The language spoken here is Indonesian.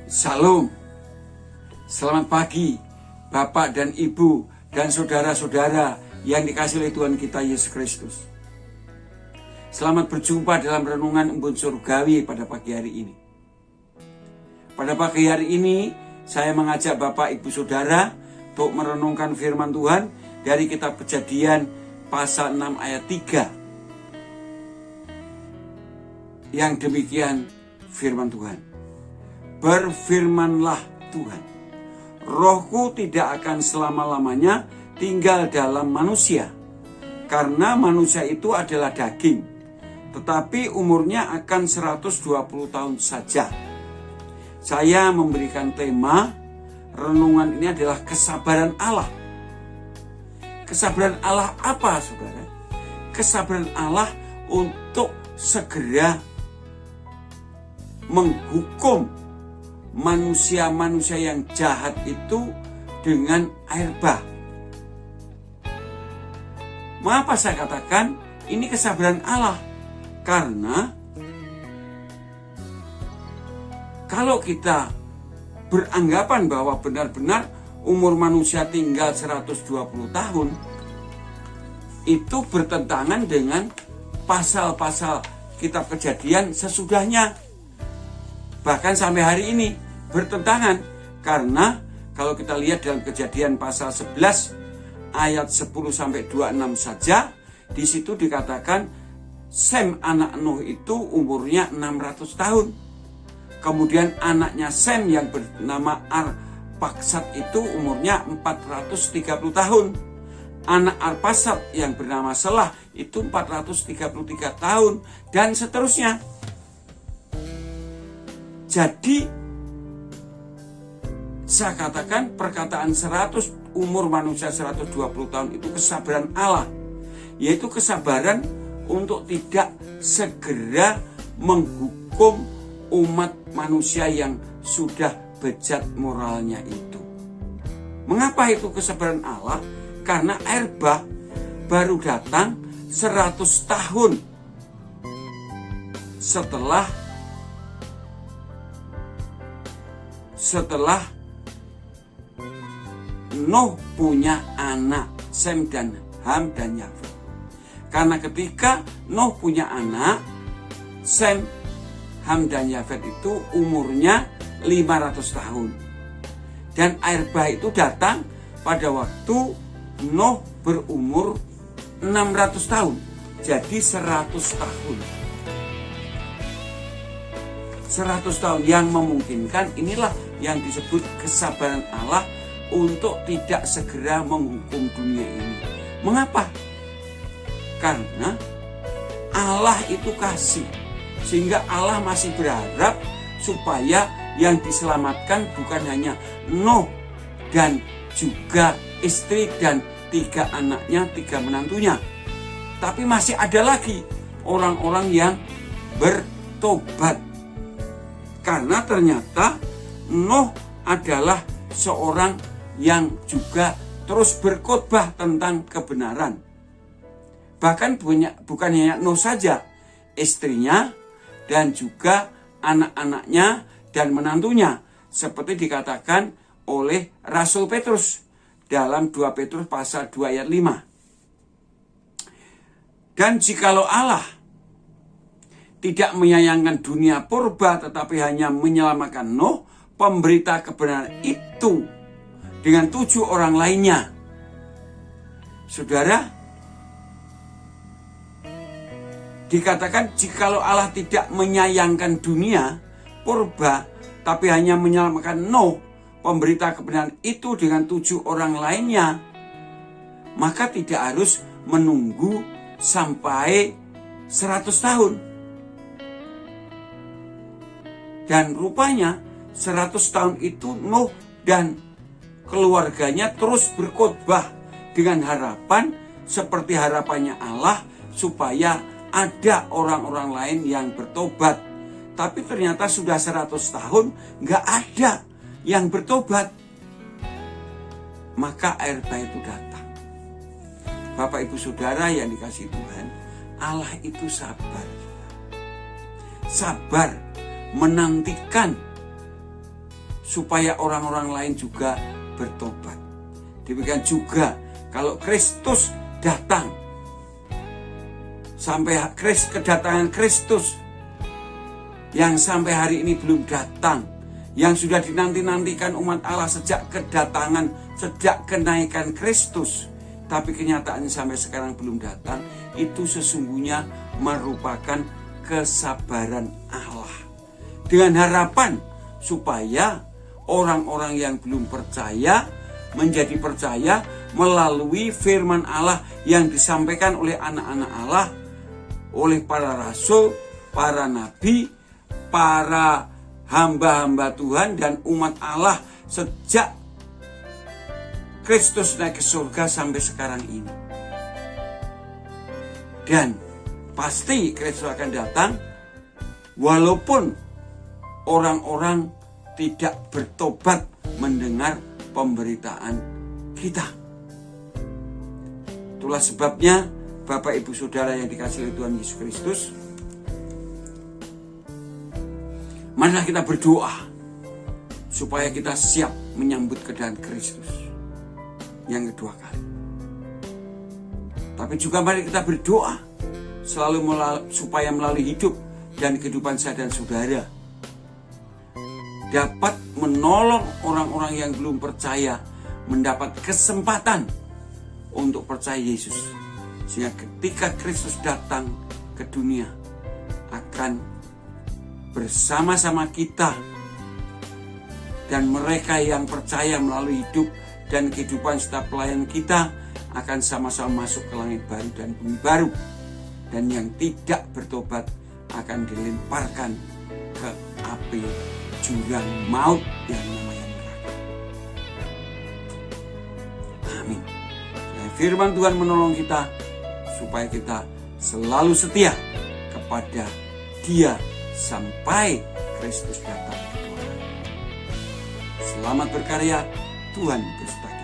Salam, selamat pagi Bapak dan Ibu dan saudara-saudara yang dikasihi oleh Tuhan kita Yesus Kristus. Selamat berjumpa dalam renungan embun surgawi pada pagi hari ini. Pada pagi hari ini saya mengajak Bapak Ibu Saudara untuk merenungkan firman Tuhan dari kitab Kejadian pasal 6 ayat 3. Yang demikian firman Tuhan. Berfirmanlah Tuhan, Rohku tidak akan selama-lamanya tinggal dalam manusia, karena manusia itu adalah daging, tetapi umurnya akan 120 tahun saja. Saya memberikan tema renungan ini adalah kesabaran Allah. Kesabaran Allah apa, saudara? Kesabaran Allah untuk segera menghukum manusia-manusia yang jahat itu dengan air bah. Mengapa saya katakan ini kesabaran Allah? Karena kalau kita beranggapan bahwa benar-benar umur manusia tinggal 120 tahun, itu bertentangan dengan pasal-pasal kitab Kejadian sesudahnya. Bahkan sampai hari ini bertentangan, karena kalau kita lihat dalam Kejadian pasal 11 ayat 10 sampai 26 saja, di situ dikatakan Sem anak Nuh itu umurnya 600 tahun. Kemudian anaknya Sem yang bernama Arpaksad itu umurnya 430 tahun. Anak Arpasad yang bernama Selah itu 433 tahun, dan seterusnya. Jadi saya katakan perkataan 100 umur manusia 120 tahun itu kesabaran Allah, yaitu kesabaran untuk tidak segera menghukum umat manusia yang sudah bejat moralnya itu. Mengapa itu kesabaran Allah? Karena air bah baru datang 100 tahun setelah Nuh punya anak Sem dan Ham dan Yafet. Karena ketika Nuh punya anak Sem, Ham dan Yafet itu umurnya 500 tahun. Dan air bah itu datang pada waktu Nuh berumur 600 tahun. Jadi 100 tahun. 100 tahun yang memungkinkan, inilah yang disebut kesabaran Allah untuk tidak segera menghukum dunia ini. Mengapa? Karena Allah itu kasih, sehingga Allah masih berharap supaya yang diselamatkan bukan hanya Nuh dan juga istri dan 3 anaknya, 3 menantunya, tapi masih ada lagi orang-orang yang bertobat. Karena ternyata Nuh adalah seorang yang juga terus berkhotbah tentang kebenaran. Bahkan bukan hanya Nuh saja, istrinya dan juga anak-anaknya dan menantunya, seperti dikatakan oleh Rasul Petrus dalam 2 Petrus pasal 2 ayat 5. Dan jikalau Allah tidak menyayangkan dunia purba tetapi hanya menyelamatkan Nuh, pemberita kebenaran itu, dengan 7 orang lainnya. Saudara, dikatakan jikalau Allah tidak menyayangkan dunia purba tapi hanya menyelamatkan Nuh, pemberita kebenaran itu, dengan 7 orang lainnya, maka tidak harus menunggu sampai 100 tahun. Dan rupanya 100 tahun itu Nuh dan keluarganya terus berkhotbah dengan harapan seperti harapannya Allah supaya ada orang-orang lain yang bertobat. Tapi ternyata sudah 100 tahun gak ada yang bertobat. Maka air bah itu datang. Bapak Ibu Saudara yang dikasihi Tuhan, Allah itu sabar. Sabar menantikan supaya orang-orang lain juga bertobat. Demikian juga kalau Kristus datang, sampai kedatangan Kristus yang sampai hari ini belum datang, yang sudah dinanti-nantikan umat Allah sejak kenaikan Kristus, tapi kenyataannya sampai sekarang belum datang, itu sesungguhnya merupakan kesabaran Allah. Dengan harapan supaya orang-orang yang belum percaya menjadi percaya melalui firman Allah yang disampaikan oleh anak-anak Allah, oleh para rasul, para nabi, para hamba-hamba Tuhan dan umat Allah sejak Kristus naik ke surga sampai sekarang ini. Dan pasti Kristus akan datang walaupun orang-orang tidak bertobat mendengar pemberitaan kita. Itulah sebabnya Bapak Ibu Saudara yang dikasihi Tuhan Yesus Kristus, marilah kita berdoa supaya kita siap menyambut kedatangan Kristus yang kedua kali. Tapi juga mari kita berdoa selalu supaya melalui hidup dan kehidupan saya dan saudara dapat menolong orang-orang yang belum percaya mendapat kesempatan untuk percaya Yesus. Sehingga ketika Kristus datang ke dunia akan bersama-sama kita dan mereka yang percaya melalui hidup dan kehidupan setiap pelayan kita akan sama-sama masuk ke langit baru dan bumi baru, dan yang tidak bertobat akan dilemparkan ke api jurang maut yang namanya neraka. Amin. Dan firman Tuhan menolong kita supaya kita selalu setia kepada Dia sampai Kristus datang kedua. Selamat berkarya, Tuhan berserta.